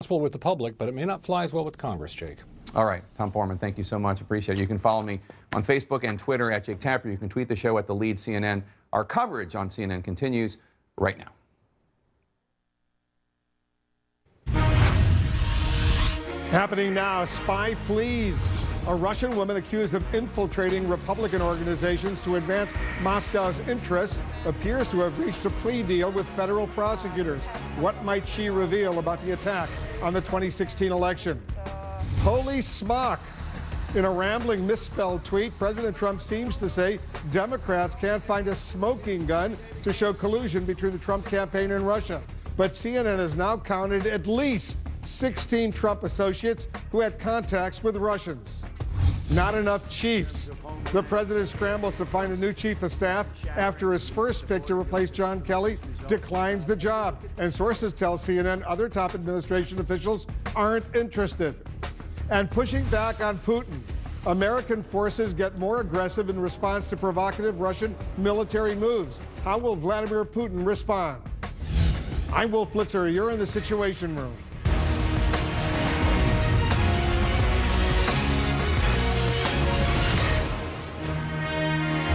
responsible with the public, but it may not fly as well with Congress, Jake. All right, Tom Foreman, thank you so much. Appreciate it. You can follow me on Facebook and Twitter at Jake Tapper. You can tweet the show at The Lead CNN. Our coverage on CNN continues right now. Happening now, spy please. A Russian woman accused of infiltrating Republican organizations to advance Moscow's interests appears to have reached a plea deal with federal prosecutors. What might she reveal about the attack on the 2016 election? Holy smock! In a rambling, misspelled tweet, President Trump seems to say Democrats can't find a smoking gun to show collusion between the Trump campaign and Russia. But CNN has now counted at least 16 Trump associates who had contacts with Russians. Not enough chiefs. The president scrambles to find a new chief of staff after his first pick to replace John Kelly declines the job. And sources tell CNN other top administration officials aren't interested. And pushing back on Putin, American forces get more aggressive in response to provocative Russian military moves. How will Vladimir Putin respond? I'm Wolf Blitzer. You're in the Situation Room.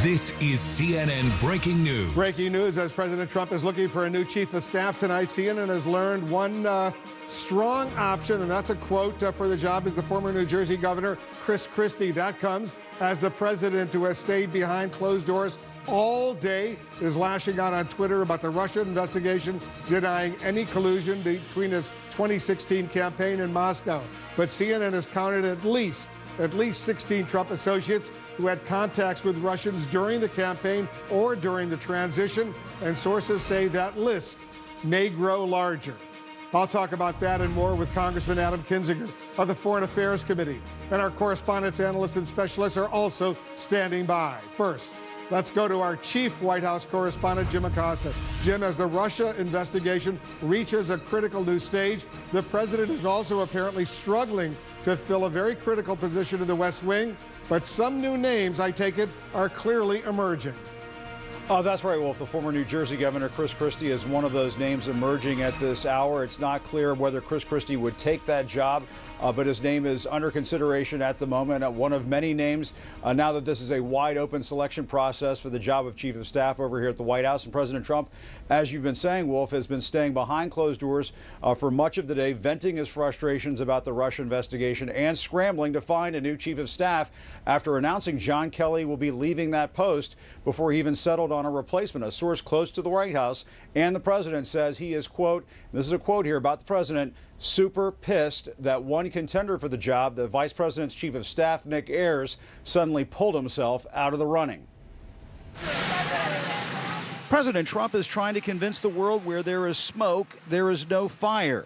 This is CNN Breaking News. Breaking news as President Trump is looking for a new chief of staff tonight. CNN has learned one strong option, and that's a quote for the job, is the former New Jersey Governor Chris Christie. That comes as the president, who has stayed behind closed doors all day, is lashing out on Twitter about the Russia investigation, denying any collusion between his 2016 campaign and Moscow. But CNN has counted at least 16 Trump associates who had contacts with Russians during the campaign or during the transition, and sources say that list may grow larger. I'll talk about that and more with Congressman Adam Kinzinger of the Foreign Affairs Committee. And our correspondents, analysts, and specialists are also standing by. First, let's go to our chief White House correspondent, Jim Acosta. Jim, as the Russia investigation reaches a critical new stage, the president is also apparently struggling to fill a very critical position in the West Wing, but some new names, I take it, are clearly emerging. That's right, Wolf. The former New Jersey Governor Chris Christie is one of those names emerging at this hour. It's not clear whether Chris Christie would take that job, but his name is under consideration at the moment. One of many names now that this is a wide open selection process for the job of Chief of Staff over here at the White House. And President Trump, as you've been saying, Wolf, has been staying behind closed doors for much of the day, venting his frustrations about the Russia investigation and scrambling to find a new Chief of Staff after announcing John Kelly will be leaving that post before he even settled on a replacement. A source close to the White House and the president says he is, quote, this is a quote here about the president, super pissed that one contender for the job, the vice president's chief of staff, Nick Ayers, suddenly pulled himself out of the running. President Trump is trying to convince the world where there is smoke, there is no fire.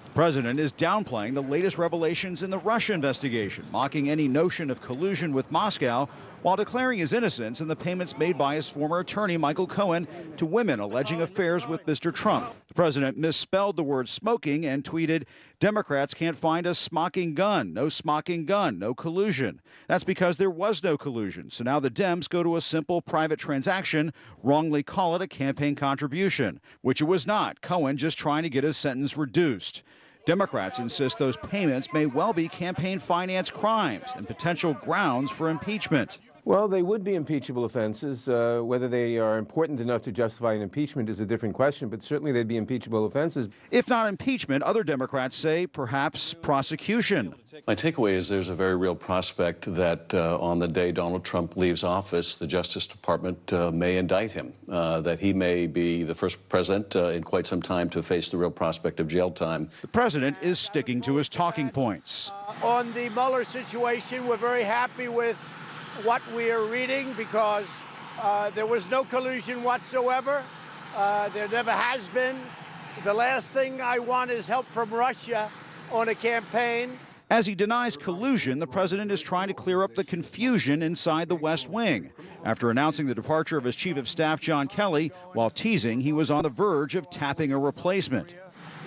The president is downplaying the latest revelations in the Russia investigation, mocking any notion of collusion with Moscow, while declaring his innocence in the payments made by his former attorney, Michael Cohen, to women alleging affairs with Mr. Trump. The president misspelled the word smoking and tweeted, Democrats can't find a smocking gun, no collusion. That's because there was no collusion. So now the Dems go to a simple private transaction, wrongly call it a campaign contribution, which it was not. Cohen just trying to get his sentence reduced. Democrats insist those payments may well be campaign finance crimes and potential grounds for impeachment. Well, they would be impeachable offenses. Whether they are important enough to justify an impeachment is a different question, but certainly they'd be impeachable offenses. If not impeachment, other Democrats say perhaps prosecution. My takeaway is there's a very real prospect that on the day Donald Trump leaves office, the Justice Department may indict him, that he may be the first president in quite some time to face the real prospect of jail time. The president is sticking to his talking points. On the Mueller situation, we're very happy with what we are reading because there was no collusion whatsoever. There never has been. The last thing I want is help from Russia on a campaign. As he denies collusion, the president is trying to clear up the confusion inside the West Wing after announcing the departure of his chief of staff, John Kelly, while teasing he was on the verge of tapping a replacement.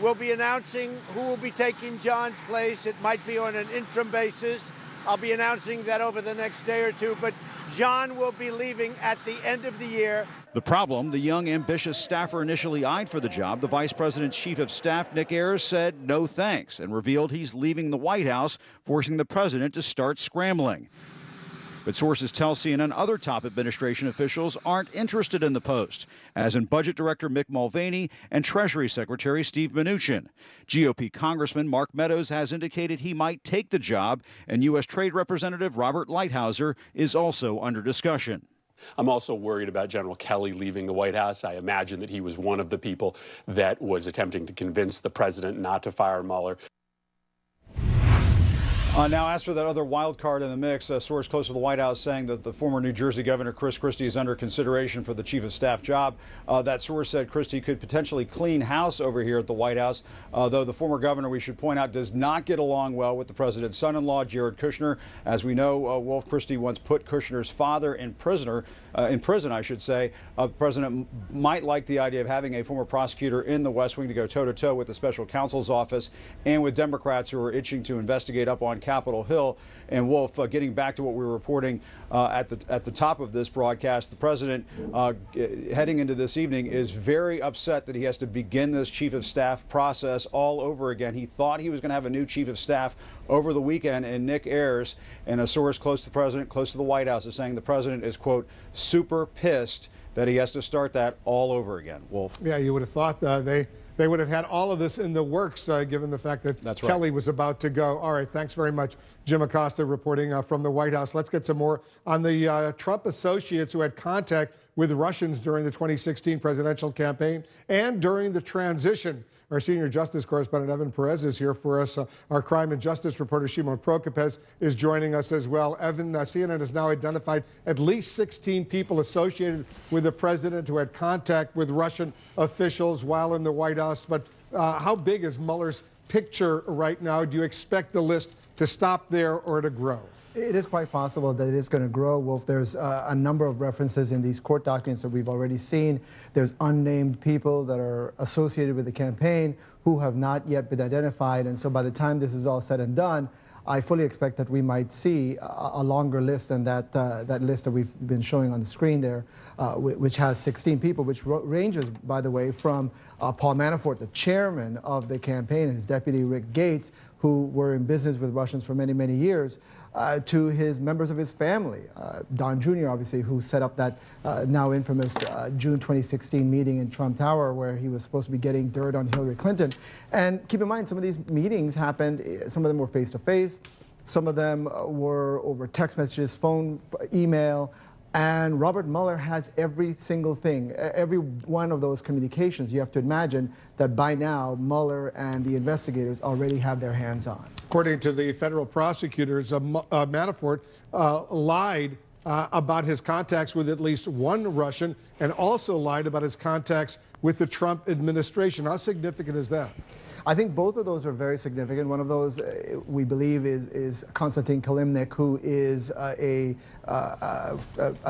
We'll be announcing who will be taking John's place. It might be on an interim basis. I'll be announcing that over the next day or two, but John will be leaving at the end of the year. The problem, the young, ambitious staffer initially eyed for the job, the vice president's chief of staff, Nick Ayers, said no thanks and revealed he's leaving the White House, forcing the president to start scrambling. But sources tell CNN other top administration officials aren't interested in the post, as in Budget Director Mick Mulvaney and Treasury Secretary Steve Mnuchin. GOP Congressman Mark Meadows has indicated he might take the job, and U.S. Trade Representative Robert Lighthizer is also under discussion. I'm also worried about General Kelly leaving the White House. I imagine that he was one of the people that was attempting to convince the president not to fire Mueller. Now, as for that other wild card in the mix, a source close to the White House saying that the former New Jersey Governor Chris Christie is under consideration for the chief of staff job. That source said Christie could potentially clean house over here at the White House, though the former governor, we should point out, does not get along well with the president's son-in-law, Jared Kushner. As we know, Wolf, Christie once put Kushner's father in prison, I should say. The president might like the idea of having a former prosecutor in the West Wing to go toe-to-toe with the special counsel's office and with Democrats who are itching to investigate up on Capitol Hill. And Wolf, getting back to what we were reporting at the top of this broadcast, the president heading into this evening is very upset that he has to begin this chief of staff process all over again. He thought he was going to have a new chief of staff over the weekend, and Nick Ayers, and a source close to the president, close to the White House, is saying the president is, quote, super pissed that he has to start that all over again. Wolf. Yeah, you would have thought they would have had all of this in the works, given the fact that Kelly was about to go. All right, thanks very much. Jim Acosta reporting from the White House. Let's get some more on the Trump associates who had contact with Russians during the 2016 presidential campaign and during the transition. Our senior justice correspondent, Evan Perez, is here for us. Our crime and justice reporter, Shimon Prokupecz, is joining us as well. Evan, CNN has now identified at least 16 people associated with the president who had contact with Russian officials while in the White House. But how big is Mueller's picture right now? Do you expect the list to stop there or to grow? It is quite possible that it is going to grow, Wolf. There's a number of references in these court documents that we've already seen. There's unnamed people that are associated with the campaign who have not yet been identified. And so by the time this is all said and done, I fully expect that we might see a longer list than that list that we've been showing on the screen there, which has 16 people, which ranges, by the way, from Paul Manafort, the chairman of the campaign, and his deputy, Rick Gates, who were in business with Russians for many, many years, to his members of his family. Don Jr., obviously, who set up that now infamous June 2016 meeting in Trump Tower where he was supposed to be getting dirt on Hillary Clinton. And keep in mind, some of these meetings happened, some of them were face-to-face, some of them were over text messages, phone, email, and Robert Mueller has every single thing, every one of those communications. You have to imagine that by now, Mueller and the investigators already have their hands on. According to the federal prosecutors, Manafort lied about his contacts with at least one Russian and also lied about his contacts with the Trump administration. How significant is that? I think both of those are very significant. One of those, we believe, is Konstantin Kilimnik, who is a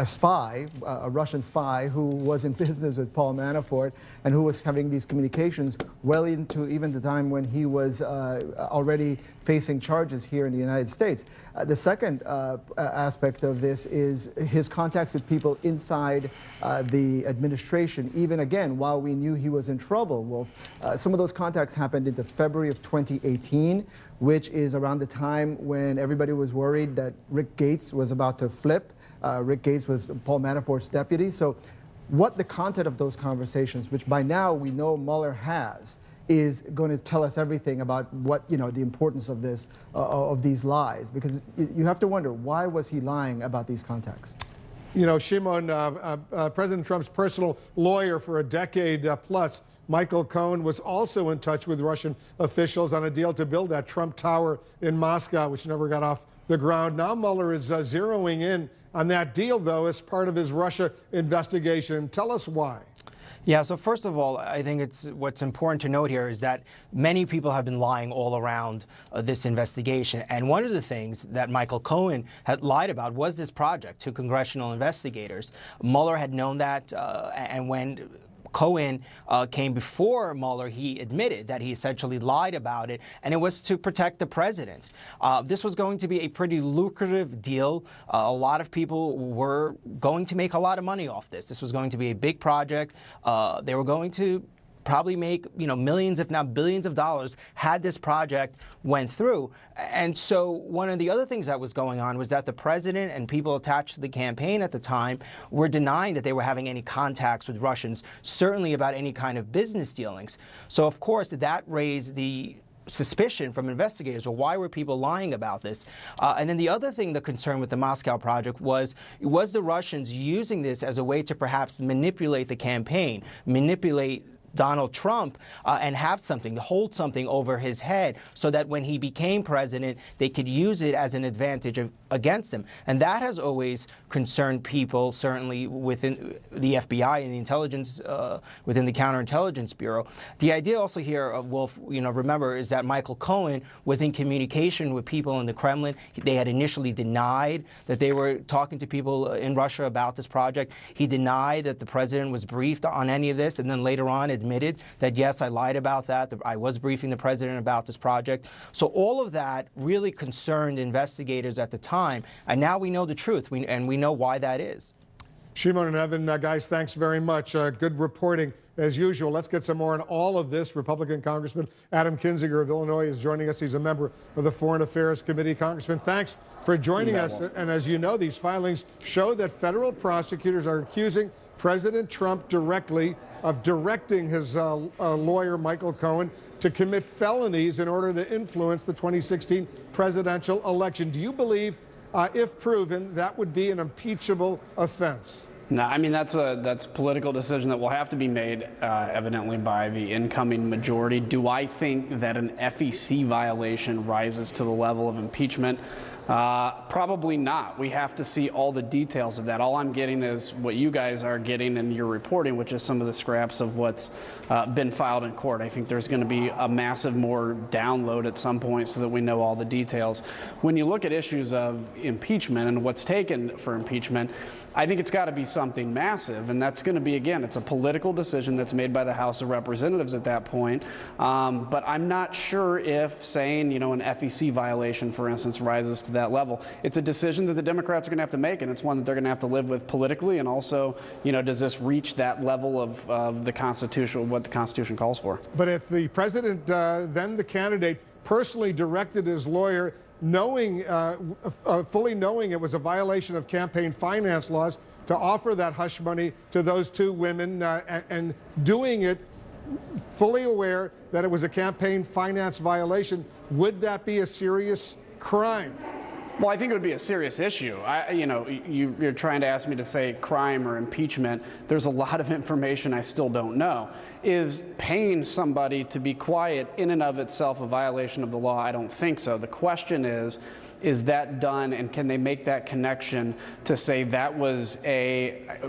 spy, a Russian spy, who was in business with Paul Manafort and who was having these communications well into even the time when he was already facing charges here in the United States. The second aspect of this is his contacts with people inside the administration, even again, while we knew he was in trouble, Wolf. Some of those contacts happened into February of 2018, which is around the time when everybody was worried that Rick Gates was about to flip. Rick Gates was Paul Manafort's deputy. So what the content of those conversations, which by now we know Mueller has, is going to tell us everything about what, you know, the importance of this, of these lies. Because you have to wonder, why was he lying about these contacts? You know, Shimon, President Trump's personal lawyer for a decade plus, Michael Cohen, was also in touch with Russian officials on a deal to build that Trump Tower in Moscow, which never got off the ground. Now Mueller is zeroing in on that deal, though, as part of his Russia investigation. Tell us why. Yeah, so first of all, I think what's important to note here is that many people have been lying all around this investigation. And one of the things that Michael Cohen had lied about was this project to congressional investigators. Mueller had known that, and when Cohen came before Mueller, he admitted that he essentially lied about it, and it was to protect the president. This was going to be a pretty lucrative deal. A lot of people were going to make a lot of money off this. This was going to be a big project. They were going to probably make, millions, if not billions of dollars had this project went through. And so one of the other things that was going on was that the president and people attached to the campaign at the time were denying that they were having any contacts with Russians, certainly about any kind of business dealings. So of course that raised the suspicion from investigators. Well, why were people lying about this? And then the other thing, the concern with the Moscow project was the Russians using this as a way to perhaps manipulate the campaign, manipulate Donald Trump and hold something over his head so that when he became president, they could use it as an advantage against him. And that has always concerned people, certainly within the FBI and the intelligence, within the Counterintelligence Bureau. The idea also here, Wolf, remember, is that Michael Cohen was in communication with people in the Kremlin. They had initially denied that they were talking to people in Russia about this project. He denied that the president was briefed on any of this, and then later on admitted that, yes, I lied about that I was briefing the president about this project. So all of that really concerned investigators at the time, and now we know the truth, and we know why that is. Shimon and Evan, guys, thanks very much. Good reporting as usual. Let's get some more on all of this. Republican Congressman Adam Kinzinger of Illinois is joining us. He's a member of the Foreign Affairs Committee. Congressman, thanks for joining us. And as you know, these filings show that federal prosecutors are accusing President Trump directly of directing his lawyer, Michael Cohen, to commit felonies in order to influence the 2016 presidential election. Do you believe, if proven, that would be an impeachable offense? No, I mean, that's a political decision that will have to be made, evidently, by the incoming majority. Do I think that an FEC violation rises to the level of impeachment? Probably not. We have to see all the details of that. All I'm getting is what you guys are getting in your reporting, which is some of the scraps of what's been filed in court. I think there's going to be a massive more download at some point so that we know all the details. When you look at issues of impeachment and what's taken for impeachment, I think it's got to be something massive, and that's going to be, again, it's a political decision that's made by the House of Representatives at that point. But I'm not sure if saying, an FEC violation, for instance, rises to that level. It's a decision that the Democrats are going to have to make, and it's one that they're going to have to live with politically. And also, does this reach that level of the Constitution, what the Constitution calls for? But if the president, then the candidate, personally directed his lawyer, fully knowing it was a violation of campaign finance laws, to offer that hush money to those two women, and doing it fully aware that it was a campaign finance violation, would that be a serious crime? Well, I think it would be a serious issue. You're trying to ask me to say crime or impeachment. There's a lot of information I still don't know. Is paying somebody to be quiet in and of itself a violation of the law? I don't think so. The question is that done, and can they make that connection to say that was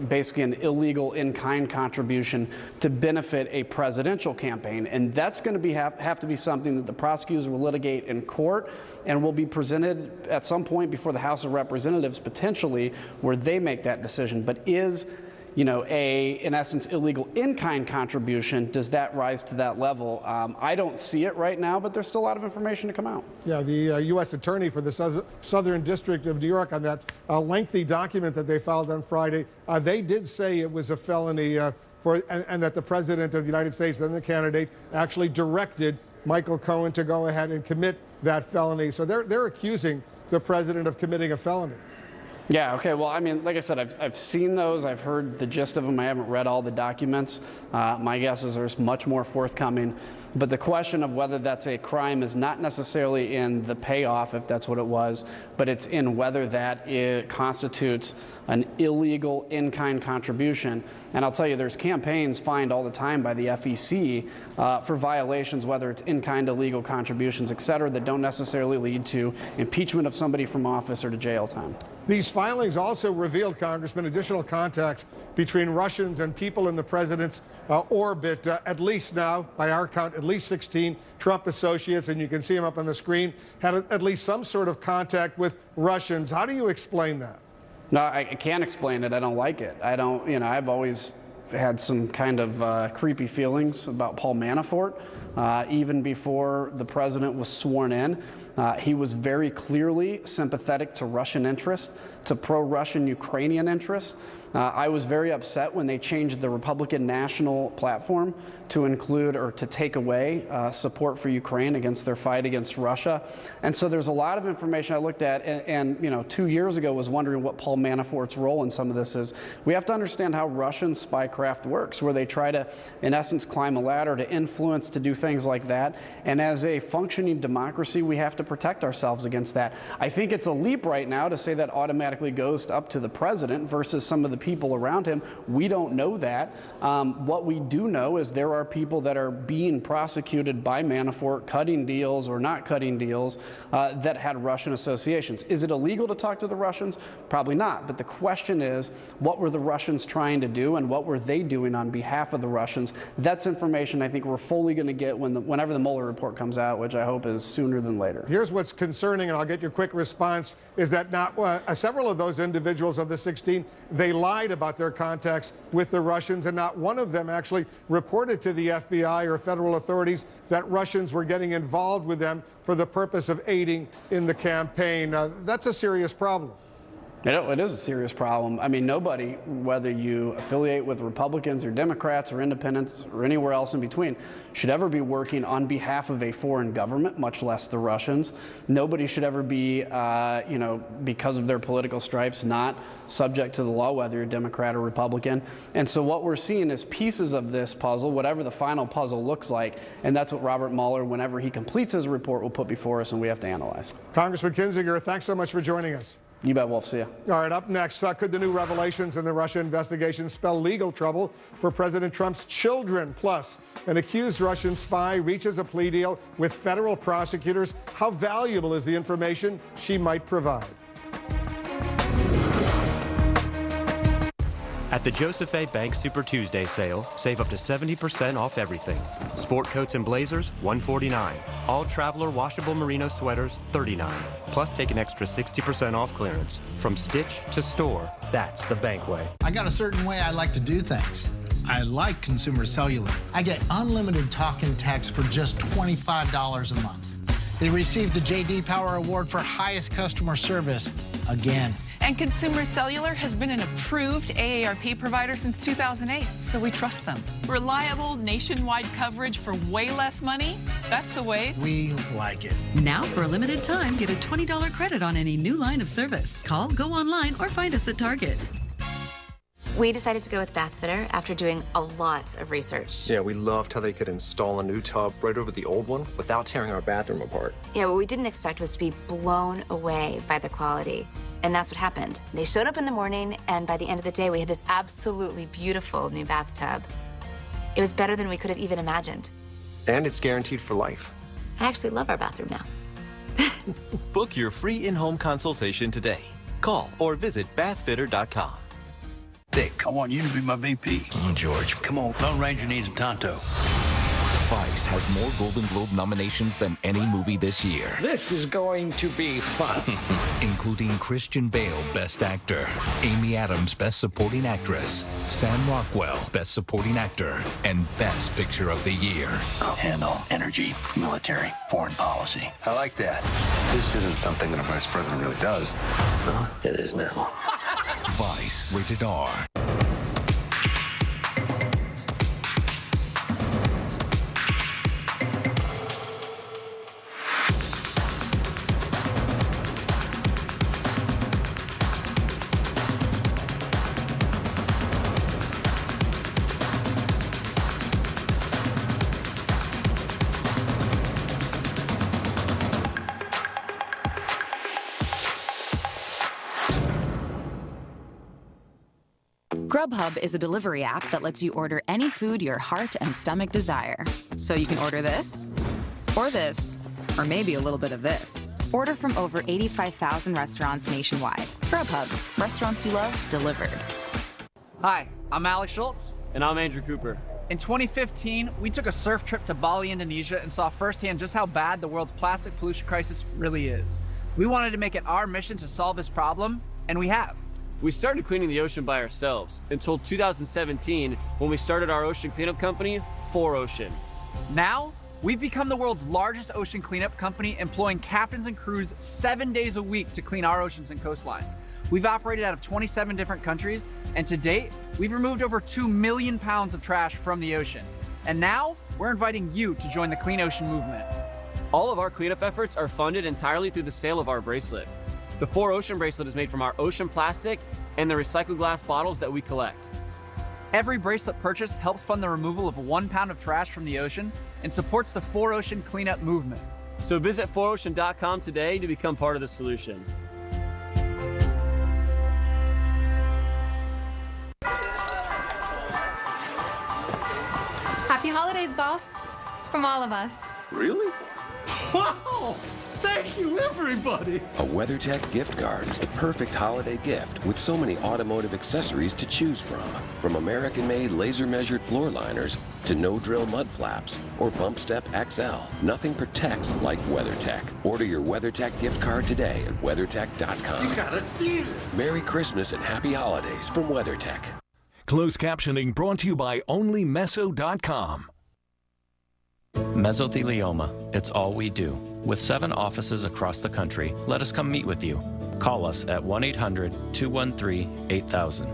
basically an illegal in-kind contribution to benefit a presidential campaign? And that's going to have to be something that the prosecutors will litigate in court and will be presented at some point before the House of Representatives, potentially, where they make that decision. But is in essence, illegal in-kind contribution, does that rise to that level? I don't see it right now, but there's still a lot of information to come out. Yeah, the U.S. Attorney for the Southern District of New York, on that lengthy document that they filed on Friday, they did say it was a felony and that the President of the United States, then the candidate, actually directed Michael Cohen to go ahead and commit that felony. So they're accusing the President of committing a felony. Yeah, okay, well, I mean, like I said, I've seen those. I've heard the gist of them. I haven't read all the documents. My guess is there's much more forthcoming. But the question of whether that's a crime is not necessarily in the payoff, if that's what it was, but it's in whether that constitutes an illegal in-kind contribution. And I'll tell you, there's campaigns fined all the time by the FEC for violations, whether it's in-kind illegal contributions, et cetera, that don't necessarily lead to impeachment of somebody from office or to jail time. These filings also revealed, Congressman, additional contacts between Russians and people in the president's orbit, at least now, by our count, at least 16 Trump associates, and you can see them up on the screen, had at least some sort of contact with Russians. How do you explain that? No, I can't explain it. I don't like it. I don't, I've always had some kind of creepy feelings about Paul Manafort. Even before the president was sworn in, he was very clearly sympathetic to Russian interests, to pro-Russian Ukrainian interests. I was very upset when they changed the Republican national platform to include or to take away support for Ukraine against their fight against Russia. And so there's a lot of information I looked at and 2 years ago was wondering what Paul Manafort's role in some of this is. We have to understand how Russian spycraft works, where they try to, in essence, climb a ladder to influence, to do things like that. And as a functioning democracy, we have to protect ourselves against that. I think it's a leap right now to say that automatically goes up to the president versus some of the people around him. We don't know that. What we do know is there are people that are being prosecuted by Manafort, cutting deals or not cutting deals, that had Russian associations. Is it illegal to talk to the Russians? Probably not. But the question is, what were the Russians trying to do and what were they doing on behalf of the Russians? That's information I think we're fully going to get whenever the Mueller report comes out, which I hope is sooner than later. Here's what's concerning, and I'll get your quick response, is that several of those individuals of the 16, they lied about their contacts with the Russians, and not one of them actually reported to the FBI or federal authorities that Russians were getting involved with them for the purpose of aiding in the campaign. That's a serious problem. It is a serious problem. I mean, nobody, whether you affiliate with Republicans or Democrats or independents or anywhere else in between, should ever be working on behalf of a foreign government, much less the Russians. Nobody should ever be, because of their political stripes, not subject to the law, whether you're Democrat or Republican. And so what we're seeing is pieces of this puzzle, whatever the final puzzle looks like, and that's what Robert Mueller, whenever he completes his report, will put before us, and we have to analyze. Congressman Kinzinger, thanks so much for joining us. You bet, Wolf. See ya. All right, up next, could the new revelations in the Russia investigation spell legal trouble for President Trump's children? Plus, an accused Russian spy reaches a plea deal with federal prosecutors. How valuable is the information she might provide? At the Joseph A. Bank Super Tuesday sale, save up to 70% off everything. Sport coats and blazers, $149. All Traveler washable merino sweaters, $39. Plus take an extra 60% off clearance. From stitch to store, that's the Bank way. I got a certain way I like to do things. I like Consumer Cellular. I get unlimited talk and text for just $25 a month. They received the J.D. Power Award for highest customer service again. And Consumer Cellular has been an approved AARP provider since 2008, so we trust them. Reliable nationwide coverage for way less money? That's the way. We like it. Now, for a limited time, get a $20 credit on any new line of service. Call, go online, or find us at Target. We decided to go with Bathfitter after doing a lot of research. Yeah, we loved how they could install a new tub right over the old one without tearing our bathroom apart. Yeah, what we didn't expect was to be blown away by the quality. And that's what happened. They showed up in the morning, and by the end of the day, we had this absolutely beautiful new bathtub. It was better than we could have even imagined. And it's guaranteed for life. I actually love our bathroom now. Book your free in-home consultation today. Call or visit bathfitter.com. Dick, I want you to be my VP. Oh, George. Come on, Lone Ranger needs a Tonto. Vice has more Golden Globe nominations than any movie this year. This is going to be fun. Including Christian Bale, Best Actor, Amy Adams, Best Supporting Actress, Sam Rockwell, Best Supporting Actor, and Best Picture of the Year. I'll handle energy, military, foreign policy. I like that. This isn't something that a vice president really does. Well, it is now. Vice, rated R. Grubhub is a delivery app that lets you order any food your heart and stomach desire. So you can order this, or maybe a little bit of this. Order from over 85,000 restaurants nationwide. Grubhub, restaurants you love, delivered. Hi, I'm Alex Schultz. And I'm Andrew Cooper. In 2015, we took a surf trip to Bali, Indonesia, and saw firsthand just how bad the world's plastic pollution crisis really is. We wanted to make it our mission to solve this problem, and we have. We started cleaning the ocean by ourselves until 2017 when we started our ocean cleanup company, 4Ocean. Now, we've become the world's largest ocean cleanup company, employing captains and crews 7 days a week to clean our oceans and coastlines. We've operated out of 27 different countries, and to date, we've removed over 2 million pounds of trash from the ocean. And now, we're inviting you to join the Clean Ocean movement. All of our cleanup efforts are funded entirely through the sale of our bracelet. The 4Ocean bracelet is made from our ocean plastic and the recycled glass bottles that we collect. Every bracelet purchase helps fund the removal of 1 pound of trash from the ocean and supports the 4Ocean cleanup movement. So visit 4Ocean.com today to become part of the solution. Happy holidays, boss. It's from all of us. Really? Wow! Thank you, everybody! A WeatherTech gift card is the perfect holiday gift with so many automotive accessories to choose from. From American-made laser-measured floor liners to no-drill mud flaps or Bump Step XL, nothing protects like WeatherTech. Order your WeatherTech gift card today at WeatherTech.com. You gotta see this! Merry Christmas and Happy Holidays from WeatherTech. Closed captioning brought to you by OnlyMeso.com. Mesothelioma, it's all we do. With 7 offices across the country, let us come meet with you. Call us at 1-800-213-8000.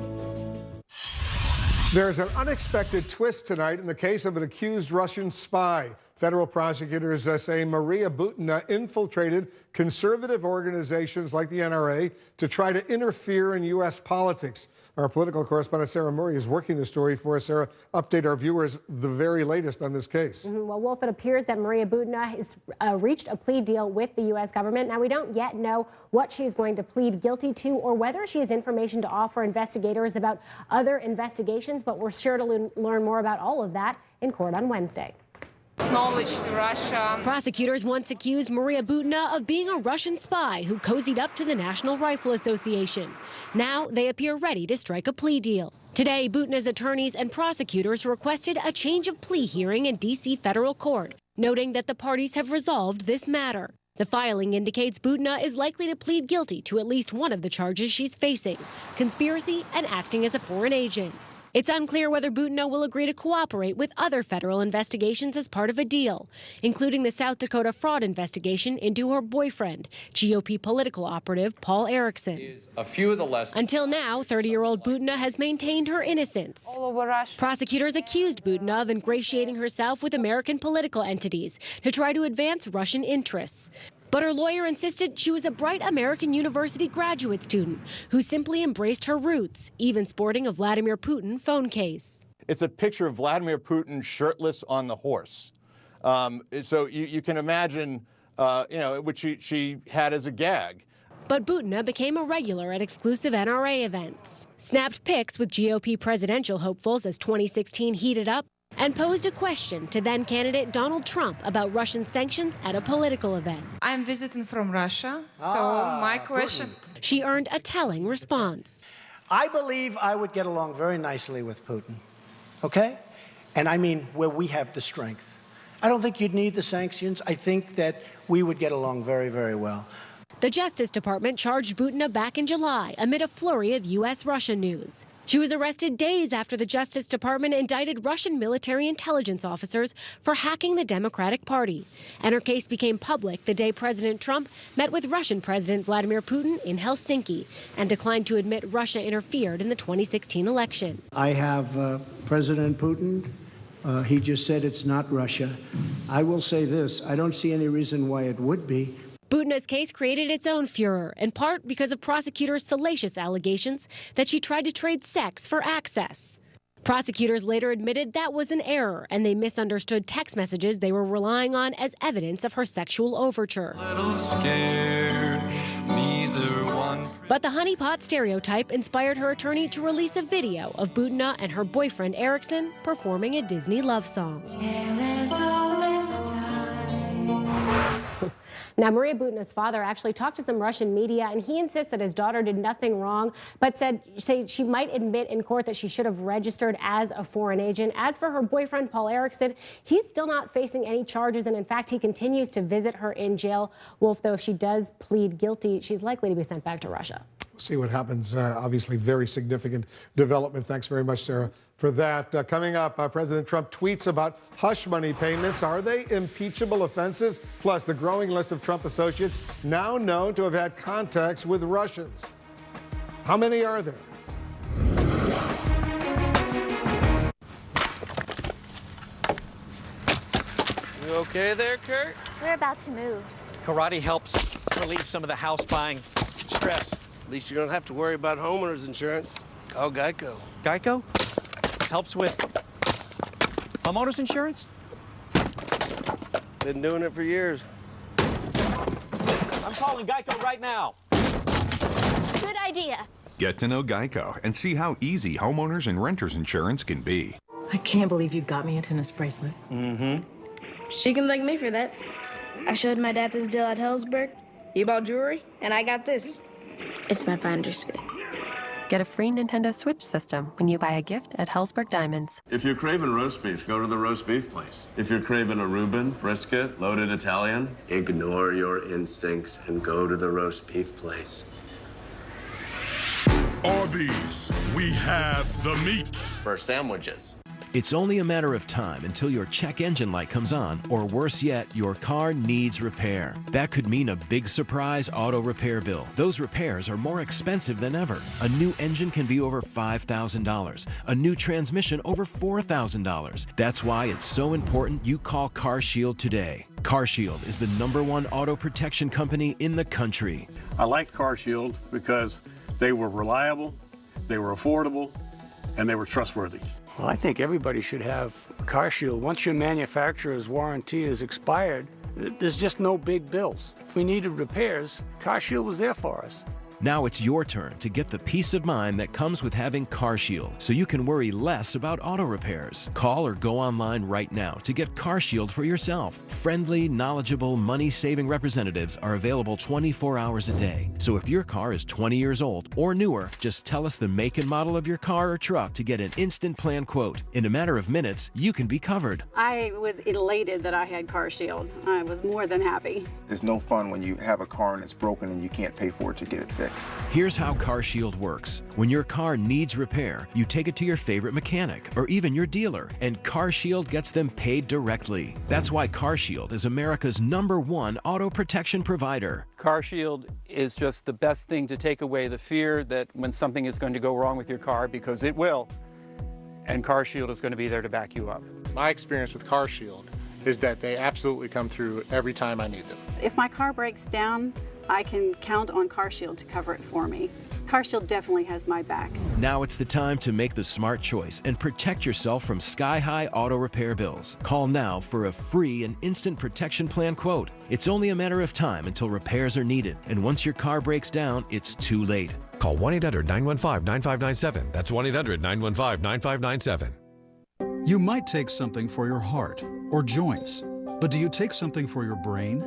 There's an unexpected twist tonight in the case of an accused Russian spy. Federal prosecutors say Maria Butina infiltrated conservative organizations like the NRA to try to interfere in U.S. politics. Our political correspondent Sarah Murray is working the story for us. Sarah, update our viewers the very latest on this case. Well, Wolf, it appears that Maria Butina has reached a plea deal with the U.S. government. Now, we don't yet know what she's going to plead guilty to or whether she has information to offer investigators about other investigations, but we're sure to learn more about all of that in court on Wednesday. Knowledge to Russia. Prosecutors once accused Maria Butina of being a Russian spy who cozied up to the National Rifle Association. Now they appear ready to strike a plea deal. Today, Butina's attorneys and prosecutors requested a change of plea hearing in D.C. federal court, noting that the parties have resolved this matter. The filing indicates Butina is likely to plead guilty to at least one of the charges she's facing: conspiracy and acting as a foreign agent. It's unclear whether Butina will agree to cooperate with other federal investigations as part of a deal, including the South Dakota fraud investigation into her boyfriend, GOP political operative Paul Erickson. Until now, 30-year-old Butina has maintained her innocence. Prosecutors accused Butina of ingratiating herself with American political entities to try to advance Russian interests. But her lawyer insisted she was a bright American University graduate student who simply embraced her roots, even sporting a Vladimir Putin phone case. It's a picture of Vladimir Putin shirtless on the horse. So you can imagine, which she had as a gag. But Butina became a regular at exclusive NRA events, snapped pics with GOP presidential hopefuls as 2016 heated up, and posed a question to then-candidate Donald Trump about Russian sanctions at a political event. I'm visiting from Russia, so my question... She earned a telling response. I believe I would get along very nicely with Putin, okay? And I mean where we have the strength. I don't think you'd need the sanctions. I think that we would get along very, very well. The Justice Department charged Butina back in July amid a flurry of U.S.-Russia news. She was arrested days after the Justice Department indicted Russian military intelligence officers for hacking the Democratic Party. And her case became public the day President Trump met with Russian President Vladimir Putin in Helsinki and declined to admit Russia interfered in the 2016 election. I have President Putin. He just said it's not Russia. I will say this. I don't see any reason why it would be. Butina's case created its own furor, in part because of prosecutors' salacious allegations that she tried to trade sex for access. Prosecutors later admitted that was an error, and they misunderstood text messages they were relying on as evidence of her sexual overture. But the honeypot stereotype inspired her attorney to release a video of Butina and her boyfriend Erickson performing a Disney love song. Now, Maria Butina's father actually talked to some Russian media, and he insists that his daughter did nothing wrong, but said she might admit in court that she should have registered as a foreign agent. As for her boyfriend, Paul Erickson, he's still not facing any charges, and in fact, he continues to visit her in jail. Wolf, though, if she does plead guilty, she's likely to be sent back to Russia. We'll see what happens. Obviously, very significant development. Thanks very much, Sarah, for that. Coming up, President Trump tweets about hush money payments. Are they impeachable offenses? Plus, the growing list of Trump associates now known to have had contacts with Russians. How many are there? You okay there, Kurt? We're about to move. Karate helps relieve some of the house buying stress. At least you don't have to worry about homeowners insurance. Call Geico. Geico? Helps with homeowners insurance? Been doing it for years. I'm calling Geico right now. Good idea. Get to know Geico and see how easy homeowners and renters insurance can be. I can't believe you got me a tennis bracelet. Mm-hmm. She can thank me for that. I showed my dad this deal at Helzberg. He bought jewelry, and I got this. It's my finder's fee. Get a free Nintendo Switch system when you buy a gift at Helzberg Diamonds. If you're craving roast beef, go to the roast beef place. If you're craving a Reuben, brisket, loaded Italian, ignore your instincts and go to the roast beef place. Arby's, we have the meats. For sandwiches. It's only a matter of time until your check engine light comes on, or worse yet, your car needs repair. That could mean a big surprise auto repair bill. Those repairs are more expensive than ever. A new engine can be over $5,000. A new transmission over $4,000. That's why it's so important you call CarShield today. CarShield is the #1 auto protection company in the country. I liked CarShield because they were reliable, they were affordable, and they were trustworthy. Well, I think everybody should have CarShield. Once your manufacturer's warranty is expired, there's just no big bills. If we needed repairs, CarShield was there for us. Now it's your turn to get the peace of mind that comes with having CarShield, so you can worry less about auto repairs. Call or go online right now to get CarShield for yourself. Friendly, knowledgeable, money-saving representatives are available 24 hours a day. So if your car is 20 years old or newer, just tell us the make and model of your car or truck to get an instant plan quote. In a matter of minutes, you can be covered. I was elated that I had CarShield. I was more than happy. It's no fun when you have a car and it's broken and you can't pay for it to get it fixed. Here's how CarShield works. When your car needs repair, you take it to your favorite mechanic or even your dealer, and CarShield gets them paid directly. That's why CarShield is America's #1 auto protection provider. CarShield is just the best thing to take away the fear that when something is going to go wrong with your car, because it will, and CarShield is going to be there to back you up. My experience with CarShield is that they absolutely come through every time I need them. If my car breaks down, I can count on CarShield to cover it for me. CarShield definitely has my back. Now it's the time to make the smart choice and protect yourself from sky-high auto repair bills. Call now for a free and instant protection plan quote. It's only a matter of time until repairs are needed, and once your car breaks down, it's too late. Call 1-800-915-9597. That's 1-800-915-9597. You might take something for your heart or joints, but do you take something for your brain?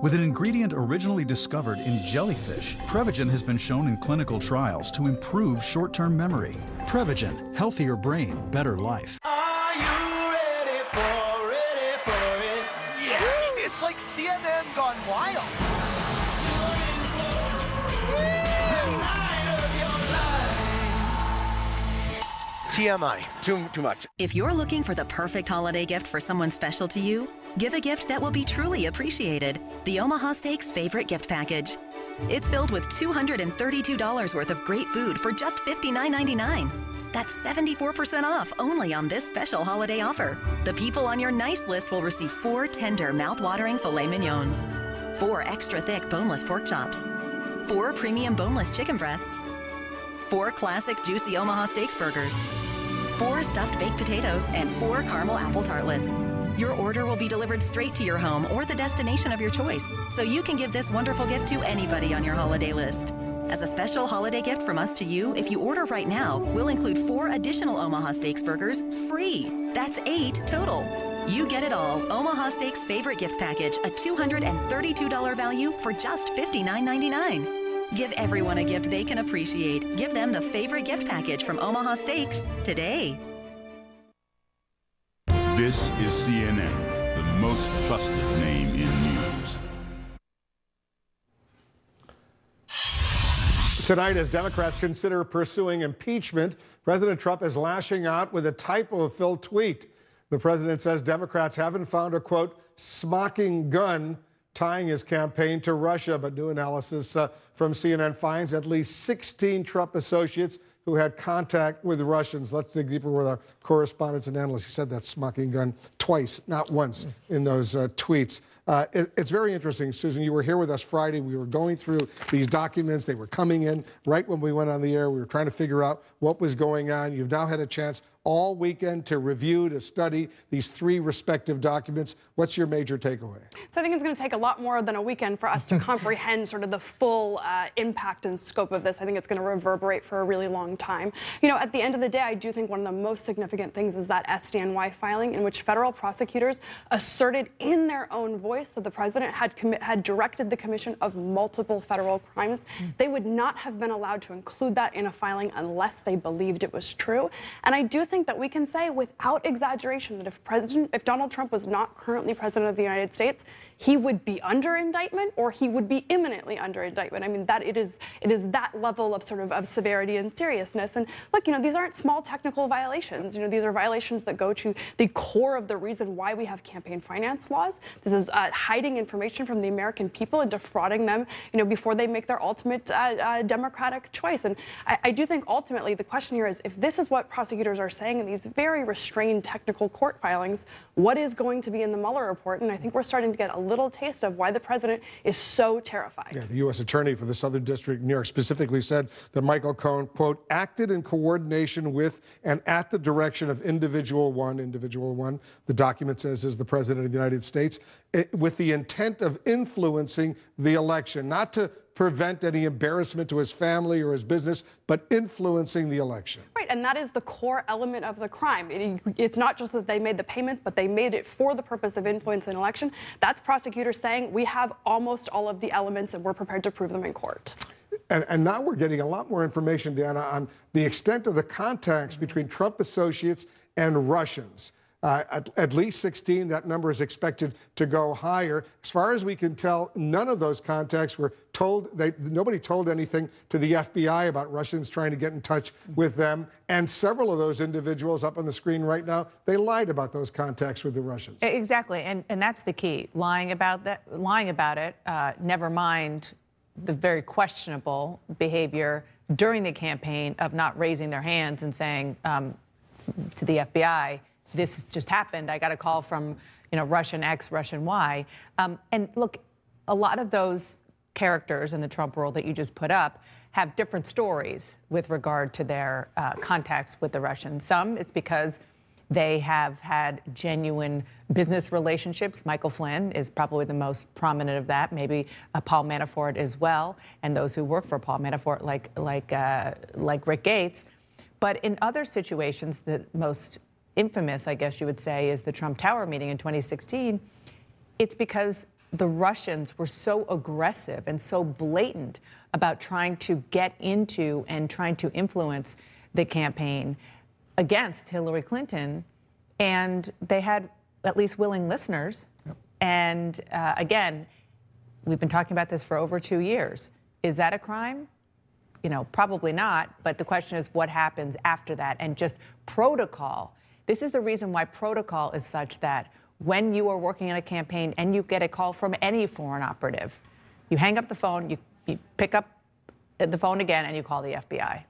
With an ingredient originally discovered in jellyfish, Prevagen has been shown in clinical trials to improve short-term memory. Prevagen, healthier brain, better life. Are you ready for it? Yeah! It's like CNN gone wild. TMI. Too much. If you're looking for the perfect holiday gift for someone special to you, give a gift that will be truly appreciated. The Omaha Steaks Favorite Gift Package. It's filled with $232 worth of great food for just $59.99. That's 74% off only on this special holiday offer. The people on your nice list will receive 4 tender, mouth-watering filet mignons, 4 extra thick boneless pork chops, 4 premium boneless chicken breasts, 4 classic juicy Omaha Steaks burgers, 4 stuffed baked potatoes, and 4 caramel apple tartlets. Your order will be delivered straight to your home or the destination of your choice, so you can give this wonderful gift to anybody on your holiday list. As a special holiday gift from us to you, if you order right now, we'll include 4 additional Omaha Steaks burgers free. That's 8 total. You get it all. Omaha Steaks Favorite Gift Package, a $232 value for just $59.99. Give everyone a gift they can appreciate. Give them the Favorite Gift Package from Omaha Steaks today. This is CNN, the most trusted name in news. Tonight, as Democrats consider pursuing impeachment, President Trump is lashing out with a typo-filled tweet. The president says Democrats haven't found a, quote, smoking gun tying his campaign to Russia, but new analysis from CNN finds at least 16 Trump associates who had contact with the Russians. Let's dig deeper with our correspondents and analysts. He said that smoking gun twice, not once, in those tweets. It's very interesting, Susan. You were here with us Friday. We were going through these documents. They were coming in right when we went on the air. We were trying to figure out what was going on. You've now had a chance all weekend to review, to study these three respective documents. What's your major takeaway? So I think it's going to take a lot more than a weekend for us to comprehend sort of the full impact and scope of this. I think it's going to reverberate for a really long time. You know, at the end of the day, I do think one of the most significant things is that SDNY filing in which federal prosecutors asserted in their own voice that the president had directed the commission of multiple federal crimes. They would not have been allowed to include that in a filing unless they believed it was true. And I do think that we can say without exaggeration that if Donald Trump was not currently president of the United States, he would be under indictment or he would be imminently under indictment. I mean, that it is that level of sort of severity and seriousness. And look, you know, these aren't small technical violations. You know, these are violations that go to the core of the reason why we have campaign finance laws. This is hiding information from the American people and defrauding them, you know, before they make their ultimate democratic choice. And I do think ultimately the question here is, if this is what prosecutors are saying in these very restrained technical court filings, what is going to be in the Mueller report? And I think we're starting to get a little taste of why the president is so terrified. Yeah, the U.S. attorney for the Southern District of New York specifically said that Michael Cohen, quote, acted in coordination with and at the direction of Individual One, the document says is the president of the United States, with the intent of influencing the election, not to prevent any embarrassment to his family or his business, but influencing the election. Right, and that is the core element of the crime. It's not just that they made the payments, but they made it for the purpose of influencing an election. That's prosecutors saying we have almost all of the elements and we're prepared to prove them in court. And now we're getting a lot more information, Dana, on the extent of the contacts between Trump associates and Russians. At least 16, that number is expected to go higher. As far as we can tell, none of those contacts were told, nobody told anything to the FBI about Russians trying to get in touch with them. And several of those individuals up on the screen right now, they lied about those contacts with the Russians. Exactly, and that's the key, lying about it, never mind the very questionable behavior during the campaign of not raising their hands and saying to the FBI, this just happened. I got a call from, you know, Russian X, Russian Y. And look, a lot of those characters in the Trump world that you just put up have different stories with regard to their contacts with the Russians. Some, it's because they have had genuine business relationships. Michael Flynn is probably the most prominent of that, maybe Paul Manafort as well, and those who work for Paul Manafort like Rick Gates. But in other situations, the most infamous, I guess you would say, is the Trump Tower meeting in 2016. It's because the Russians were so aggressive and so blatant about trying to get into and trying to influence the campaign against Hillary Clinton, and they had at least willing listeners. Yep. And again, we've been talking about this for over 2 years. Is that a crime? You know, probably not, but the question is what happens after that, and just protocol. This is the reason why protocol is such that when you are working in a campaign and you get a call from any foreign operative, you hang up the phone, you pick up the phone again, and you call the FBI.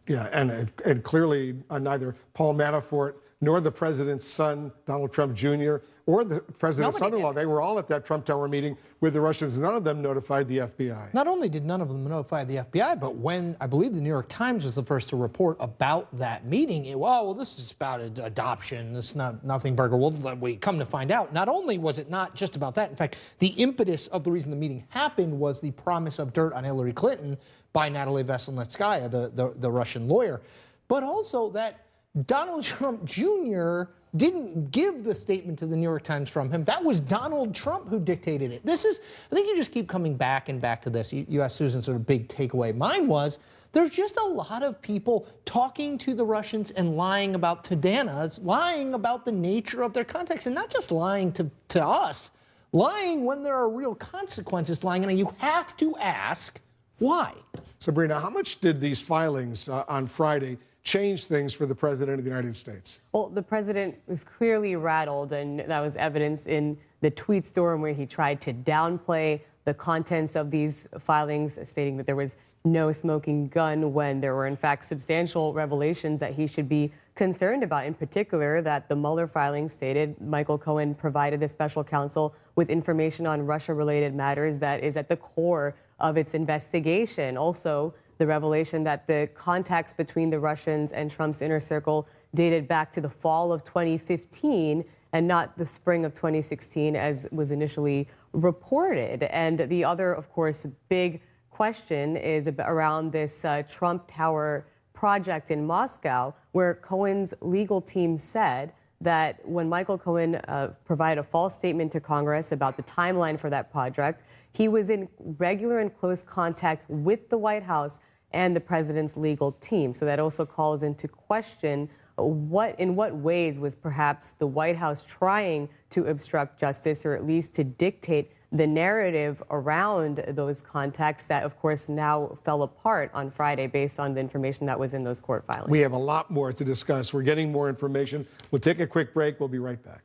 Yeah, and clearly neither Paul Manafort nor the president's son, Donald Trump Jr., or the president's son-in-law, they were all at that Trump Tower meeting with the Russians. None of them notified the FBI. Not only did none of them notify the FBI, but when I believe the New York Times was the first to report about that meeting, well, this is about adoption. This is nothing burger. Well, we come to find out, not only was it not just about that, in fact, the impetus of the reason the meeting happened was the promise of dirt on Hillary Clinton by Natalie Veselnitskaya, the Russian lawyer, but also that Donald Trump Jr. didn't give the statement to the New York Times from him. That was Donald Trump who dictated it. I think you just keep coming back and back to this. You asked Susan sort of big takeaway. Mine was, there's just a lot of people talking to the Russians and lying about to Dana, lying about the nature of their contacts, and not just lying to us, lying when there are real consequences to lying. And you have to ask, Why? Sabrina, how much did these filings on Friday change things for the President of the United States? Well, the president was clearly rattled, and that was evidenced in the tweet storm where he tried to downplay the contents of these filings, stating that there was no smoking gun when there were, in fact, substantial revelations that he should be concerned about. In particular, that the Mueller filing stated Michael Cohen provided the special counsel with information on Russia-related matters that is at the core of its investigation. Also, the revelation that the contacts between the Russians and Trump's inner circle dated back to the fall of 2015 and not the spring of 2016, as was initially reported. And the other, of course, big question is around this Trump Tower project in Moscow, where Cohen's legal team said that when Michael Cohen provided a false statement to Congress about the timeline for that project, he was in regular and close contact with the White House and the president's legal team. So that also calls into question in what ways was perhaps the White House trying to obstruct justice, or at least to dictate the narrative around those contacts that, of course, now fell apart on Friday based on the information that was in those court filings. We have a lot more to discuss. We're getting more information. We'll take a quick break. We'll be right back.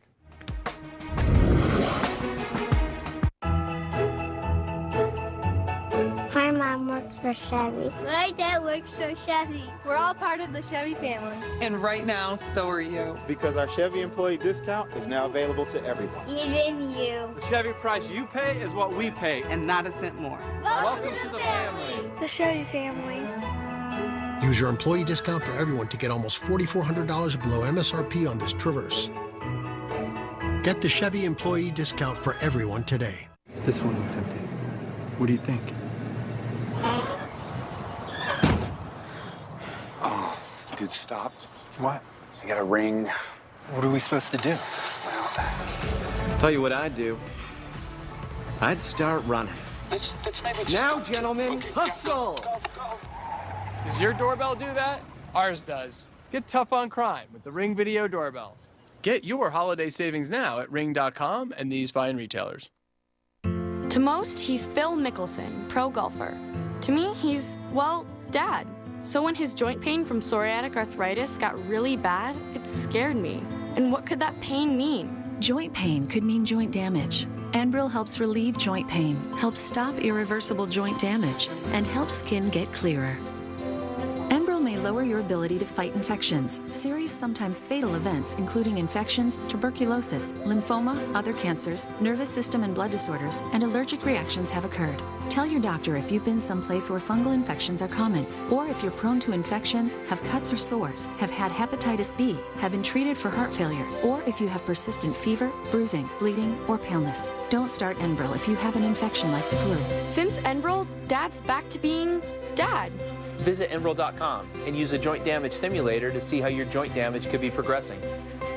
My mom works for Chevy. My dad works for Chevy. We're all part of the Chevy family. And right now, so are you. Because our Chevy employee discount is now available to everyone. Even you. The Chevy price you pay is what we pay. And not a cent more. Welcome to the family. The Chevy family. Use your employee discount for everyone to get almost $4,400 below MSRP on this Traverse. Get the Chevy employee discount for everyone today. This one looks empty. What do you think? Oh, dude, stop. What? I got a ring. What are we supposed to do? Well, tell you what I'd do. I'd start running. Let's maybe now, gentlemen, okay, hustle! Go. Does your doorbell do that? Ours does. Get tough on crime with the Ring Video Doorbell. Get your holiday savings now at Ring.com and these fine retailers. To most, he's Phil Mickelson, pro golfer. To me, he's, well, Dad. So when his joint pain from psoriatic arthritis got really bad, it scared me. And what could that pain mean? Joint pain could mean joint damage. Enbrel helps relieve joint pain, helps stop irreversible joint damage, and helps skin get clearer. Enbrel may lower your ability to fight infections, serious, sometimes fatal events, including infections, tuberculosis, lymphoma, other cancers, nervous system and blood disorders, and allergic reactions have occurred. Tell your doctor if you've been someplace where fungal infections are common, or if you're prone to infections, have cuts or sores, have had hepatitis B, have been treated for heart failure, or if you have persistent fever, bruising, bleeding, or paleness. Don't start Enbrel if you have an infection like the flu. Since Enbrel, Dad's back to being Dad. Visit Enbrel.com and use a joint damage simulator to see how your joint damage could be progressing.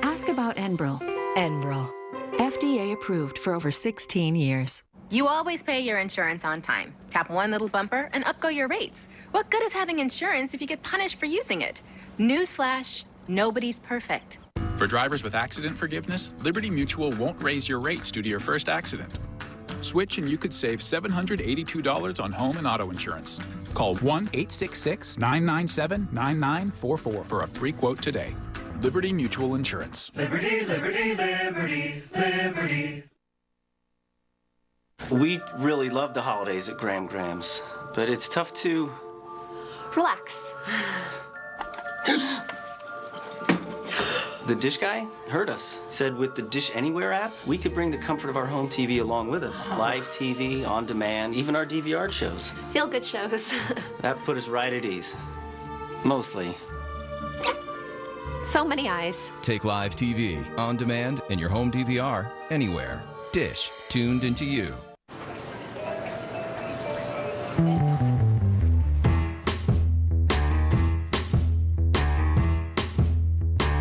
Ask about Enbrel. Enbrel. FDA approved for over 16 years. You always pay your insurance on time. Tap one little bumper and up go your rates. What good is having insurance if you get punished for using it? Newsflash, nobody's perfect. For drivers with accident forgiveness, Liberty Mutual won't raise your rates due to your first accident. Switch and you could save $782 on home and auto insurance. Call 1-866-997-9944 for a free quote today. Liberty Mutual Insurance. Liberty, liberty, liberty, liberty. We really love the holidays at Graham Grahams, but it's tough to... Relax. The Dish guy heard us. Said with the Dish Anywhere app, we could bring the comfort of our home TV along with us. Live TV, on demand, even our DVR shows. Feel good shows. That put us right at ease. Mostly. So many eyes. Take live TV, on demand, and your home DVR anywhere. Dish, tuned into you.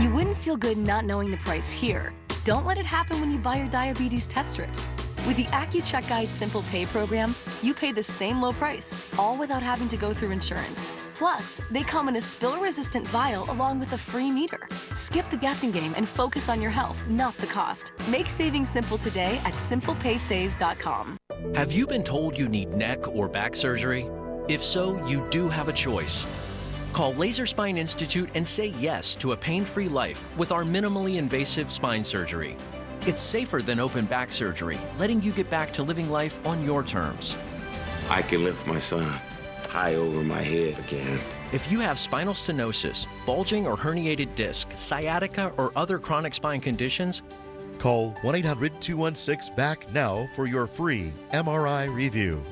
You wouldn't feel good not knowing the price here. Don't let it happen when you buy your diabetes test strips. With the AccuCheck Guide Simple Pay program, you pay the same low price, all without having to go through insurance. Plus, they come in a spill-resistant vial along with a free meter. Skip the guessing game and focus on your health, not the cost. Make saving simple today at simplepaysaves.com. Have you been told you need neck or back surgery? If so, you do have a choice. Call Laser Spine Institute and say yes to a pain-free life with our minimally invasive spine surgery. It's safer than open back surgery, letting you get back to living life on your terms. I can lift my son high over my head again. If you have spinal stenosis, bulging or herniated disc, sciatica, or other chronic spine conditions, call 1-800-216-BACK now for your free MRI review.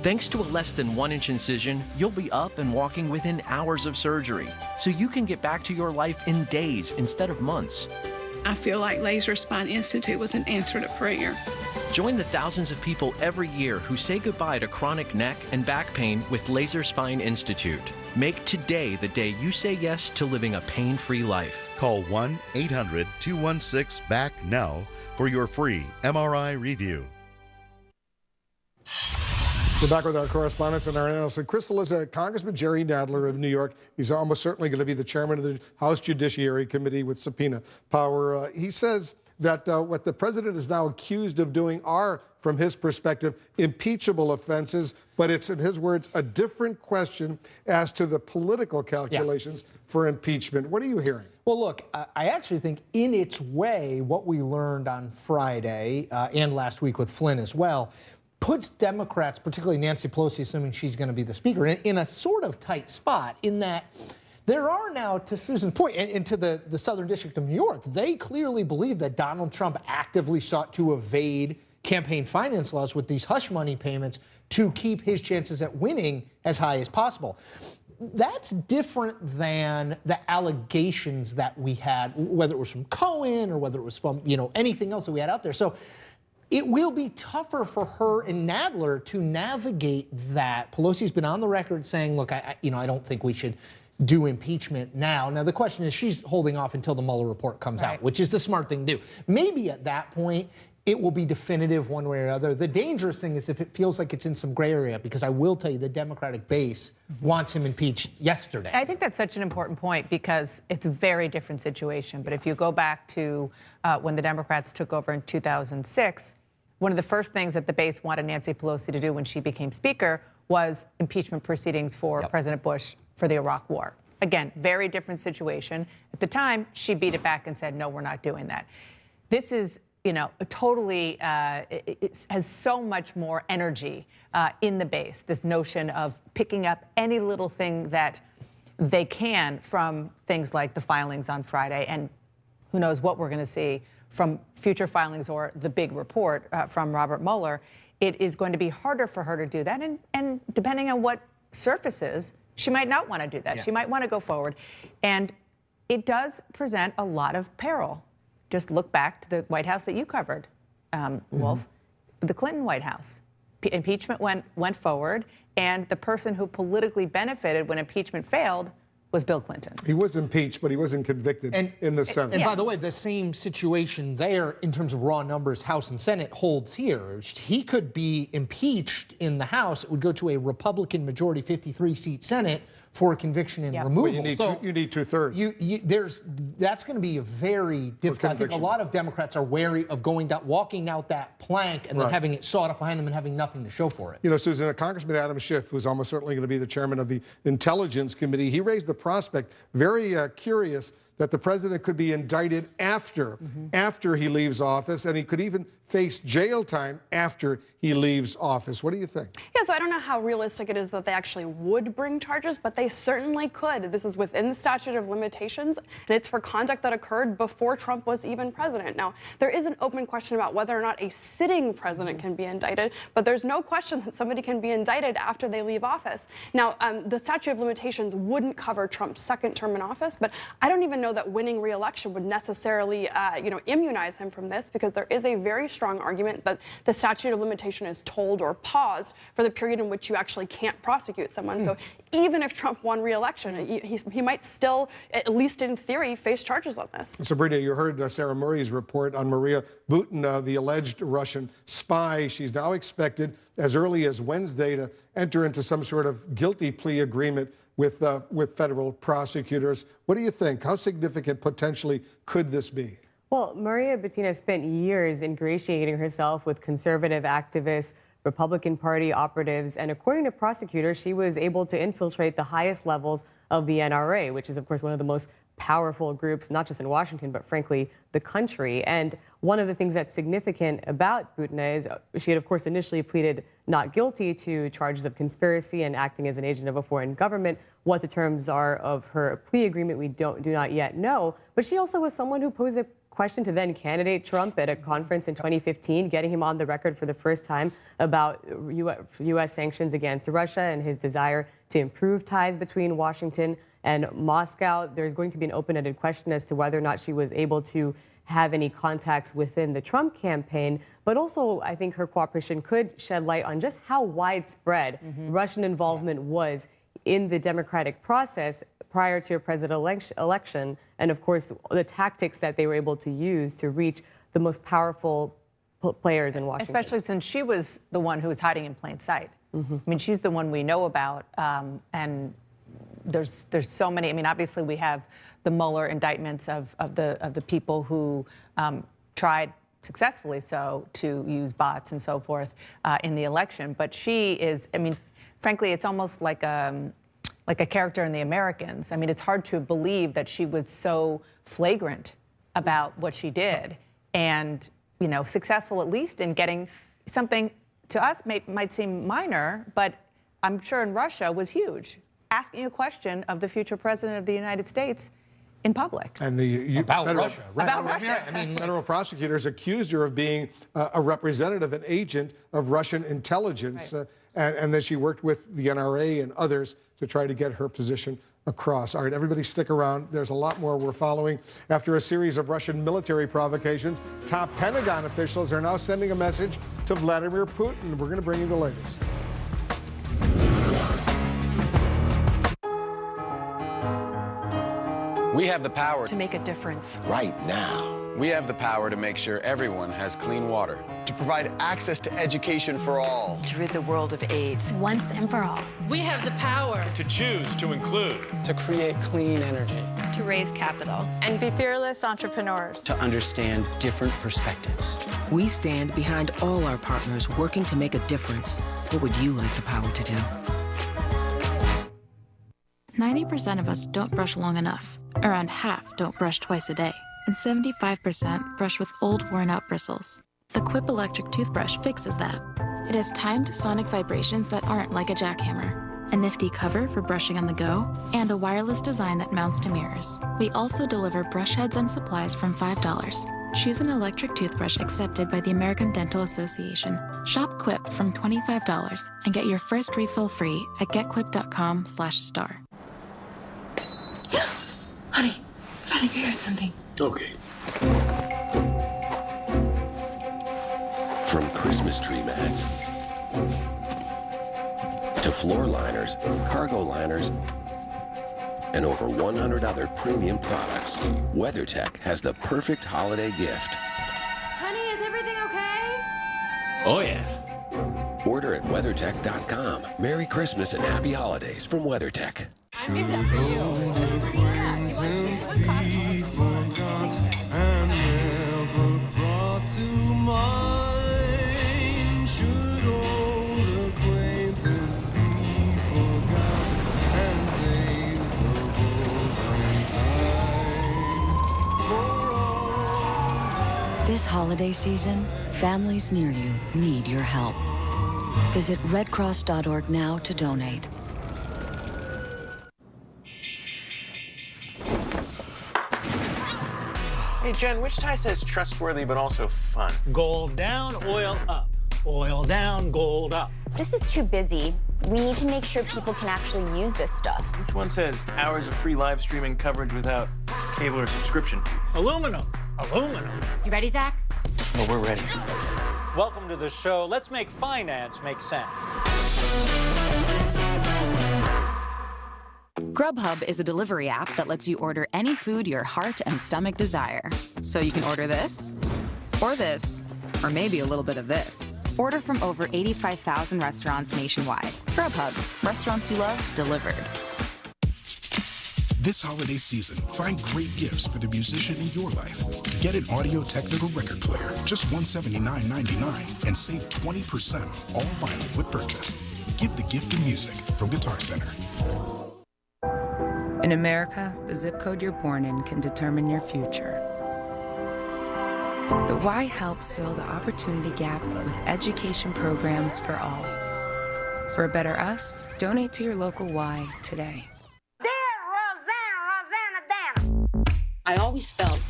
Thanks to a less than 1-inch incision, you'll be up and walking within hours of surgery, so you can get back to your life in days instead of months. I feel like Laser Spine Institute was an answer to prayer. Join the thousands of people every year who say goodbye to chronic neck and back pain with Laser Spine Institute. Make today the day you say yes to living a pain-free life. Call 1-800-216-BACK now for your free MRI review. We're back with our correspondents and our analysts. Crystal, is Congressman Jerry Nadler of New York. He's almost certainly going to be the chairman of the House Judiciary Committee with subpoena power. He says that what the president is now accused of doing are, from his perspective, impeachable offenses, but it's, in his words, a different question as to the political calculations for impeachment. What are you hearing? Well, look, I actually think in its way, what we learned on Friday and last week with Flynn as well, puts Democrats, particularly Nancy Pelosi, assuming she's going to be the speaker, in a sort of tight spot in that there are now, to Susan's point, and to the Southern District of New York, they clearly believe that Donald Trump actively sought to evade campaign finance laws with these hush money payments to keep his chances at winning as high as possible. That's different than the allegations that we had, whether it was from Cohen or whether it was from, anything else that we had out there. So it will be tougher for her and Nadler to navigate that. Pelosi's been on the record saying, look, I don't think we should do impeachment now. Now, the question is, she's holding off until the Mueller report comes out, which is the smart thing to do. Maybe at that point, it will be definitive one way or other. The dangerous thing is if it feels like it's in some gray area, because I will tell you the Democratic base wants him impeached yesterday. I think that's such an important point because it's a very different situation. But if you go back to when the Democrats took over in 2006, one of the first things that the base wanted Nancy Pelosi to do when she became Speaker was impeachment proceedings for President Bush for the Iraq War. Again, very different situation. At the time, she beat it back and said, no, we're not doing that. This is, totally, it has so much more energy in the base, this notion of picking up any little thing that they can from things like the filings on Friday, and who knows what we're going to see from future filings or the big report from Robert Mueller. It is going to be harder for her to do that. And depending on what surfaces, she might not want to do that. She might want to go forward. And it does present a lot of peril. Just look back to the White House that you covered, Wolf, the Clinton White House. Impeachment went forward, and the person who politically benefited when impeachment failed was Bill Clinton. He was impeached, but he wasn't convicted in the Senate. And by the way, the same situation there in terms of raw numbers, House and Senate, holds here. He could be impeached in the House. It would go to a Republican majority 53-seat Senate for a conviction and removal. Well, you need two-thirds. That's going to be a very difficult. I think a lot of Democrats are wary of walking out that plank and then having it sawed off behind them and having nothing to show for it. Susan, Congressman Adam Schiff, who's almost certainly going to be the chairman of the Intelligence Committee, he raised the prospect, very curious, that the president could be indicted after he leaves office, and he could even face jail time after he leaves office. What do you think? Yeah, so I don't know how realistic it is that they actually would bring charges, but they certainly could. This is within the statute of limitations, and it's for conduct that occurred before Trump was even president. Now, there is an open question about whether or not a sitting president can be indicted, but there's no question that somebody can be indicted after they leave office. Now, the statute of limitations wouldn't cover Trump's second term in office, but I don't even know that winning re-election would necessarily, immunize him from this, because there is a very strong argument that the statute of limitation is tolled or paused for the period in which you actually can't prosecute someone. So even if Trump won re-election, he might still, at least in theory, face charges on this. Sabrina, you heard Sarah Murray's report on Maria Butina, the alleged Russian spy. She's now expected as early as Wednesday to enter into some sort of guilty plea agreement with federal prosecutors. What do you think? How significant potentially could this be? Well, Maria Butina spent years ingratiating herself with conservative activists, Republican Party operatives. And according to prosecutors, she was able to infiltrate the highest levels of the NRA, which is, of course, one of the most powerful groups, not just in Washington, but frankly, the country. And one of the things that's significant about Butina is she had, of course, initially pleaded not guilty to charges of conspiracy and acting as an agent of a foreign government. What the terms are of her plea agreement, we do not yet know. But she also was someone who posed a question to then candidate Trump at a conference in 2015, getting him on the record for the first time about U.S. sanctions against Russia and his desire to improve ties between Washington and Moscow. There's going to be an open-ended question as to whether or not she was able to have any contacts within the Trump campaign. But also, I think her cooperation could shed light on just how widespread Russian involvement was in the democratic process prior to a presidential election, and of course, the tactics that they were able to use to reach the most powerful players in Washington. Especially since she was the one who was hiding in plain sight. I mean, she's the one we know about, and there's so many. I mean, obviously we have the Mueller indictments of the people who tried successfully to use bots and so forth in the election. But she is, I mean, frankly, it's almost like a character in The Americans. I mean, it's hard to believe that she was so flagrant about what she did and, you know, successful at least in getting something to us might seem minor, but I'm sure in Russia was huge. Asking a question of the future president of the United States in public. And about Russia. Right. About Russia. I mean, federal prosecutors accused her of being a representative, an agent of Russian intelligence, and that she worked with the NRA and others to try to get her position across. All right, everybody stick around. There's a lot more we're following. After a series of Russian military provocations, top Pentagon officials are now sending a message to Vladimir Putin. We're going to bring you the latest. We have the power to make a difference right now. We have the power to make sure everyone has clean water. To provide access to education for all. To rid the world of AIDS once and for all. We have the power to choose to include. To create clean energy. To raise capital. And be fearless entrepreneurs. To understand different perspectives. We stand behind all our partners working to make a difference. What would you like the power to do? 90% of us don't brush long enough. Around half don't brush twice a day. And 75% brush with old, worn-out bristles. The Quip electric toothbrush fixes that. It has timed sonic vibrations that aren't like a jackhammer, a nifty cover for brushing on the go, and a wireless design that mounts to mirrors. We also deliver brush heads and supplies from $5. Choose an electric toothbrush accepted by the American Dental Association. Shop Quip from $25 and get your first refill free at getquip.com/star. Honey, I think I heard something. Okay. From Christmas tree mats to floor liners, cargo liners, and over 100 other premium products, WeatherTech has the perfect holiday gift. Honey, is everything okay? Oh, yeah. Order at WeatherTech.com. Merry Christmas and Happy Holidays from WeatherTech. I made that for you. This holiday season, families near you need your help. Visit redcross.org now to donate. Hey, Jen, which tie says trustworthy but also fun? Gold down, oil up. Oil down, gold up. This is too busy. We need to make sure people can actually use this stuff. Which one says hours of free live streaming coverage without cable or subscription fees? Aluminum. Aluminum. You ready, Zach? Oh, we're ready. Welcome to the show. Let's make finance make sense. Grubhub is a delivery app that lets you order any food your heart and stomach desire. So you can order this, or maybe a little bit of this. Order from over 85,000 restaurants nationwide. Grubhub, restaurants you love, delivered. This holiday season, find great gifts for the musician in your life. Get an Audio-Technica record player, just $179.99, and save 20% on all vinyl with purchase. Give the gift of music from Guitar Center. In America, the zip code you're born in can determine your future. The Y helps fill the opportunity gap with education programs for all. For a better us, donate to your local Y today. I always felt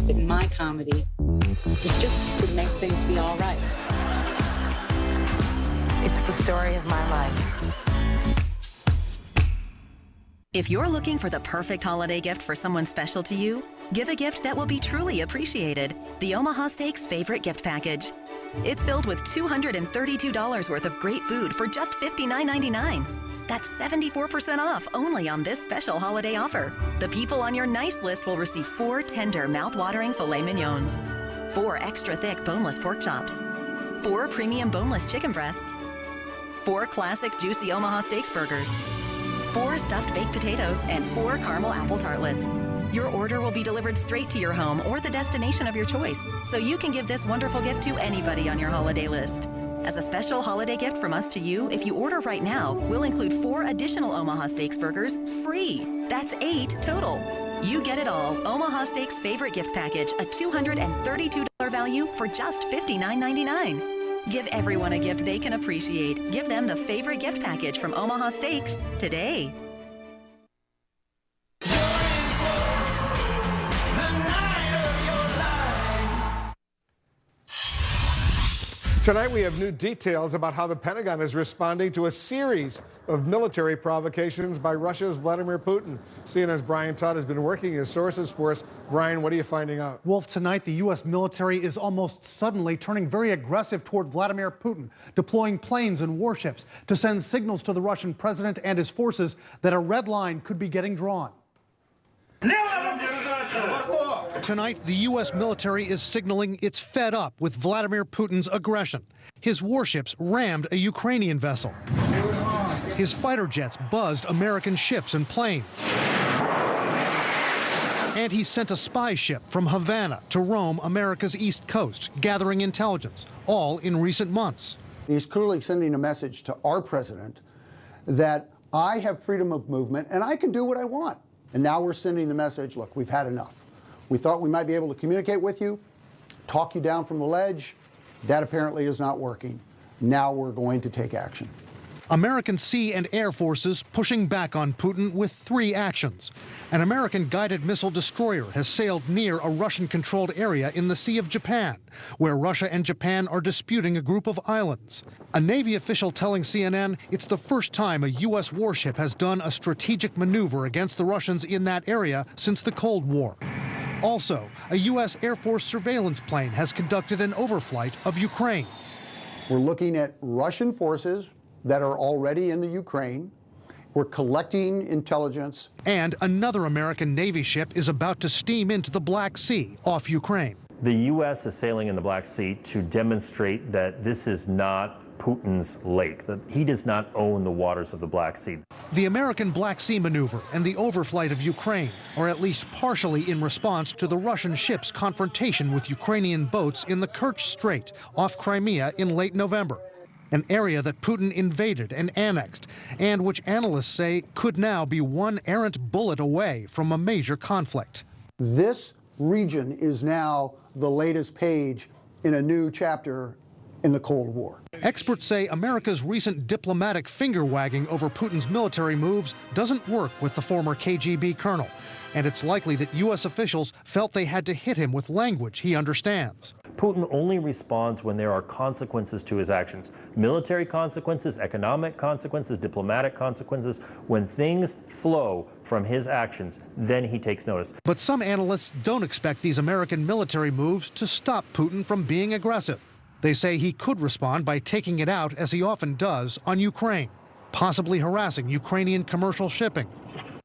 that my comedy was just to make things be all right. It's the story of my life. If you're looking for the perfect holiday gift for someone special to you, give a gift that will be truly appreciated. The Omaha Steaks Favorite Gift Package. It's filled with $232 worth of great food for just $59.99. That's 74% off only on this special holiday offer. The people on your nice list will receive 4 tender, mouth-watering filet mignons, 4 extra thick boneless pork chops, 4 premium boneless chicken breasts, 4 classic juicy Omaha Steaks burgers, 4 stuffed baked potatoes, and 4 caramel apple tartlets. Your order will be delivered straight to your home or the destination of your choice, so you can give this wonderful gift to anybody on your holiday list. As a special holiday gift from us to you, if you order right now, we'll include 4 additional Omaha Steaks burgers free. That's 8 total. You get it all. Omaha Steaks Favorite Gift Package, a $232 value for just $59.99. Give everyone a gift they can appreciate. Give them the Favorite Gift Package from Omaha Steaks today. Tonight we have new details about how the Pentagon is responding to a series of military provocations by Russia's Vladimir Putin. CNN's Brian Todd has been working his sources for us. Brian, what are you finding out? Wolf, tonight the U.S. military is almost suddenly turning very aggressive toward Vladimir Putin, deploying planes and warships to send signals to the Russian president and his forces that a red line could be getting drawn. Tonight, the U.S. military is signaling it's fed up with Vladimir Putin's aggression. His warships rammed a Ukrainian vessel. His fighter jets buzzed American ships and planes. And he sent a spy ship from Havana to roam America's east coast, gathering intelligence, all in recent months. He's clearly sending a message to our president that I have freedom of movement and I can do what I want. And now we're sending the message, look, we've had enough. We thought we might be able to communicate with you, talk you down from the ledge. That apparently is not working. Now we're going to take action. American sea and air forces pushing back on Putin with 3 actions. An American guided missile destroyer has sailed near a Russian-controlled area in the Sea of Japan, where Russia and Japan are disputing a group of islands. A Navy official telling CNN it's the first time a U.S. warship has done a strategic maneuver against the Russians in that area since the Cold War. Also, a U.S. Air Force surveillance plane has conducted an overflight of Ukraine. We're looking at Russian forces that are already in the Ukraine. We're collecting intelligence. And another American Navy ship is about to steam into the Black Sea off Ukraine. The U.S. is sailing in the Black Sea to demonstrate that this is not Putin's lake, that he does not own the waters of the Black Sea. The American Black Sea maneuver and the overflight of Ukraine are at least partially in response to the Russian ship's confrontation with Ukrainian boats in the Kerch Strait off Crimea in late November, an area that Putin invaded and annexed, and which analysts say could now be one errant bullet away from a major conflict. This region is now the latest page in a new chapter in the Cold War. Experts say America's recent diplomatic finger-wagging over Putin's military moves doesn't work with the former KGB colonel, and it's likely that U.S. officials felt they had to hit him with language he understands. Putin only responds when there are consequences to his actions. Military consequences, economic consequences, diplomatic consequences. When things flow from his actions, then he takes notice. But some analysts don't expect these American military moves to stop Putin from being aggressive. They say he could respond by taking it out, as he often does, on Ukraine, possibly harassing Ukrainian commercial shipping.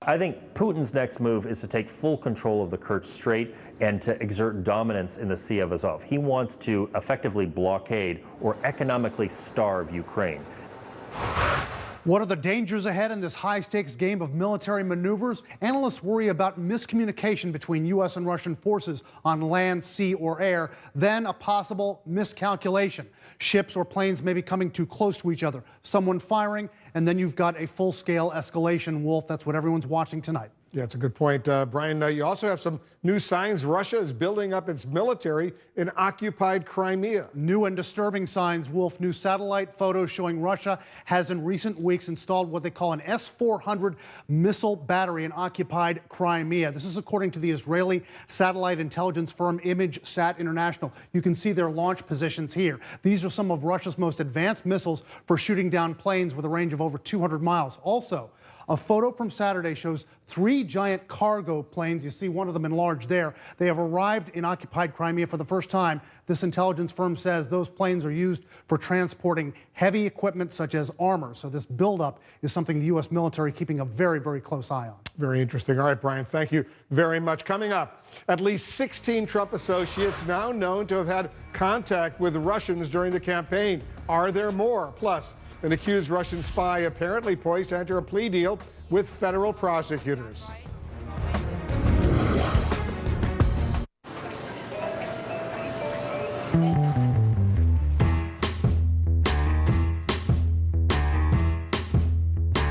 I think Putin's next move is to take full control of the Kerch Strait and to exert dominance in the Sea of Azov. He wants to effectively blockade or economically starve Ukraine. What are the dangers ahead in this high-stakes game of military maneuvers? Analysts worry about miscommunication between U.S. and Russian forces on land, sea, or air, then a possible miscalculation. Ships or planes may be coming too close to each other, someone firing, and then you've got a full-scale escalation, Wolf. That's what everyone's watching tonight. Yeah, that's a good point. Brian, you also have some new signs Russia is building up its military in occupied Crimea. New and disturbing signs, Wolf. New satellite photos showing Russia has in recent weeks installed what they call an S-400 missile battery in occupied Crimea. This is according to the Israeli satellite intelligence firm ImageSat International. You can see their launch positions here. These are some of Russia's most advanced missiles for shooting down planes with a range of over 200 miles. Also, a photo from Saturday shows 3 giant cargo planes. You see one of them enlarged there. They have arrived in occupied Crimea for the first time. This intelligence firm says those planes are used for transporting heavy equipment such as armor. So this buildup is something the U.S. military keeping a very, very close eye on. Very interesting. All right, Brian, thank you very much. Coming up, at least 16 Trump associates now known to have had contact with Russians during the campaign. Are there more? Plus, an accused Russian spy apparently poised to enter a plea deal with federal prosecutors.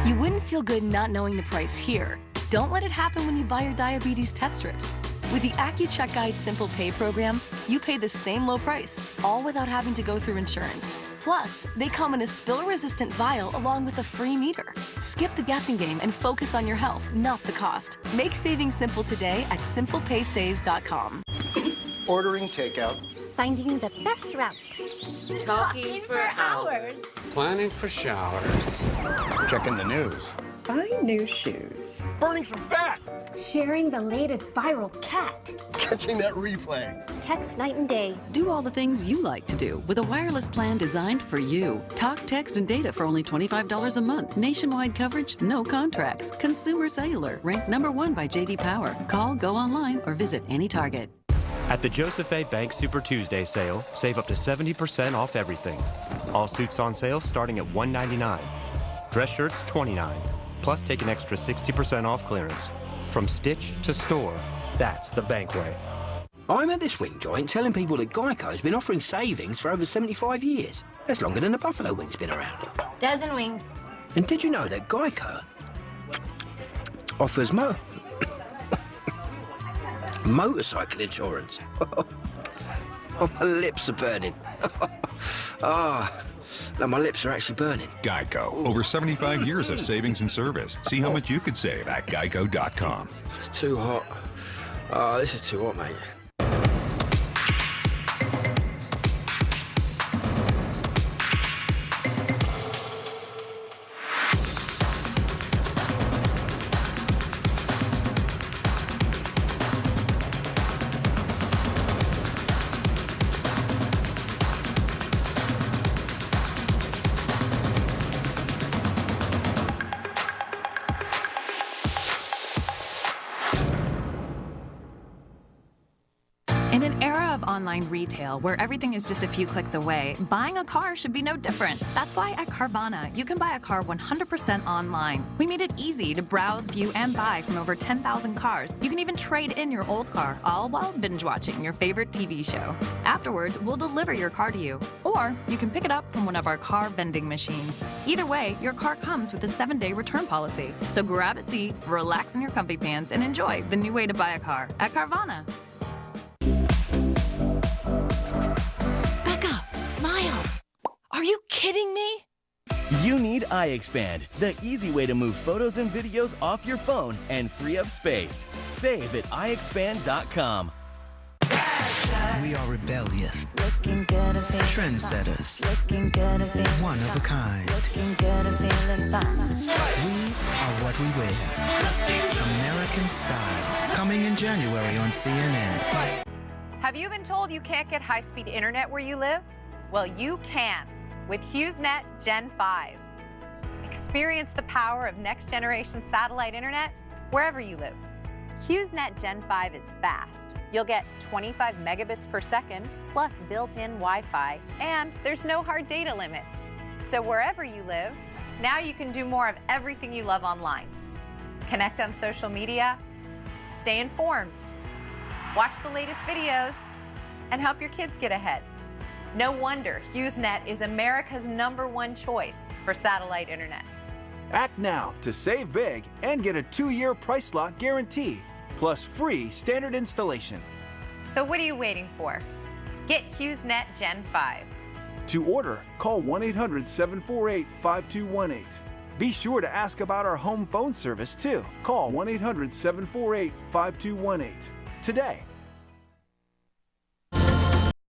You wouldn't feel good not knowing the price here. Don't let it happen when you buy your diabetes test strips. With the AccuCheck Guide Simple Pay program, you pay the same low price, all without having to go through insurance. Plus, they come in a spill-resistant vial along with a free meter. Skip the guessing game and focus on your health, not the cost. Make saving simple today at simplepaysaves.com. Ordering takeout. Finding the best route. Talking for hours. Planning for showers. Checking the news. Buying new shoes. Burning some fat. Sharing the latest viral cat. Catching that replay. Text night and day. Do all the things you like to do with a wireless plan designed for you. Talk, text, and data for only $25 a month. Nationwide coverage, no contracts. Consumer Cellular, ranked #1 by J.D. Power. Call, go online, or visit any Target. At the Joseph A. Bank Super Tuesday sale, save up to 70% off everything. All suits on sale starting at $199. Dress shirts, $29. Plus take an extra 60% off clearance. From stitch to store, that's the bank way. I'm at this wing joint telling people that Geico's been offering savings for over 75 years. That's longer than the buffalo wing's been around. Dozen wings. And did you know that Geico offers motorcycle insurance? Oh, my lips are burning. Now my lips are actually burning. Geico. Over 75 years of savings and service. See how much you could save at geico.com. It's too hot. Oh, this is too hot, mate. In an era of online retail where everything is just a few clicks away, buying a car should be no different. That's why at Carvana, you can buy a car 100% online. We made it easy to browse, view, and buy from over 10,000 cars. You can even trade in your old car, all while binge watching your favorite TV show. Afterwards, we'll deliver your car to you. Or you can pick it up from one of our car vending machines. Either way, your car comes with a 7-day return policy. So grab a seat, relax in your comfy pants, and enjoy the new way to buy a car at Carvana. Smile! Are you kidding me? You need iXpand, the easy way to move photos and videos off your phone and free up space. Save at iXpand.com. We are rebellious, Looking good and feeling trendsetters, Looking good and feeling one of a kind. Looking good and feeling fine. We are what we wear. American Style, coming in January on CNN. Have you been told you can't get high-speed internet where you live? Well, you can with HughesNet Gen 5. Experience the power of next-generation satellite internet wherever you live. HughesNet Gen 5 is fast. You'll get 25 megabits per second plus built-in Wi-Fi, and there's no hard data limits. So wherever you live, now you can do more of everything you love online. Connect on social media, stay informed, watch the latest videos, and help your kids get ahead. No wonder HughesNet is America's #1 choice for satellite internet. Act now to save big and get a 2-year price lock guarantee, plus free standard installation. So what are you waiting for? Get HughesNet Gen 5. To order, call 1-800-748-5218. Be sure to ask about our home phone service too. Call 1-800-748-5218 today.